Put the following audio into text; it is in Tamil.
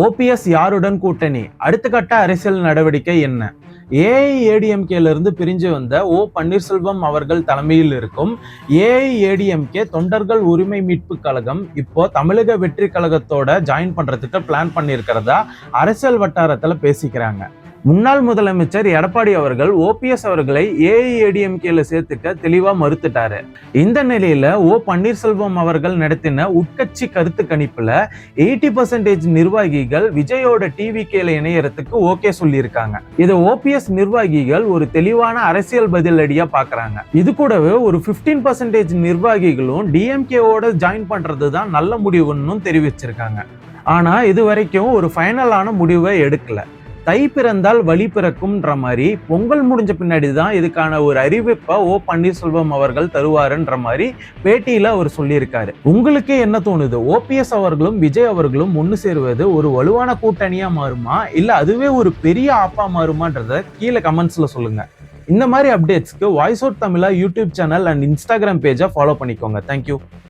ஓபிஎஸ் யாருடன் கூட்டணி? அடுத்த கட்ட அரசியல் நடவடிக்கை என்ன? ஏஐஏடிஎம்கேல இருந்து பிரிஞ்சு வந்த ஓ பன்னீர்செல்வம் அவர்கள் தலைமையில் இருக்கும் ஏஐஏடிஎம்கே தொண்டர்கள் உரிமை மீட்பு கழகம் இப்போ தமிழக வெற்றி கழகத்தோட ஜாயின் பண்றதுக்கு பிளான் பண்ணியிருக்கிறதா அரசியல் வட்டாரத்துல பேசிக்கிறாங்க. முன்னாள் முதலமைச்சர் எடப்பாடி அவர்கள் ஓபிஎஸ் அவர்களை ஏஐஏடிஎம்கேல சேர்த்துக்க தெளிவா மறுத்துட்டாரு. இந்த நிலையில ஓ பன்னீர்செல்வம் அவர்கள் நடத்தின உட்கட்சி கருத்து கணிப்புல 80% நிர்வாகிகள் விஜயோட டிவிகேல இணையறதுக்கு ஓகே சொல்லியிருக்காங்க. இதை ஓபிஎஸ் நிர்வாகிகள் ஒரு தெளிவான அரசியல் பதிலடியா பாக்குறாங்க. இது கூடவே ஒரு 15% நிர்வாகிகளும் டிஎம்கேவோட ஜாயின் பண்றதுதான் நல்ல முடிவுன்னு தெரிவிச்சிருக்காங்க. ஆனா இது வரைக்கும் ஒரு ஃபைனலான முடிவை எடுக்கல. தை பிறந்தால் வழி பிறக்கும்ன்ற மாதிரி பொங்கல் முடிஞ்ச பின்னாடி தான் இதுக்கான ஒரு அறிவிப்பை ஓ பன்னீர்செல்வம் அவர்கள் தருவாருன்ற மாதிரி பேட்டியில அவர் சொல்லியிருக்காரு. உங்களுக்கு என்ன தோணுது? ஓபிஎஸ் அவர்களும் விஜய் அவர்களும் ஒன்று சேருவது ஒரு வலுவான கூட்டணியா மாறுமா, இல்ல அதுவே ஒரு பெரிய ஆப்பா மாறுமான்றத கீழே கமெண்ட்ஸ்ல சொல்லுங்க. இந்த மாதிரி அப்டேட்ஸ்க்கு voice out Tamizha YouTube channel and Instagram பேஜை ஃபாலோ பண்ணிக்கோங்க. தேங்க்யூ.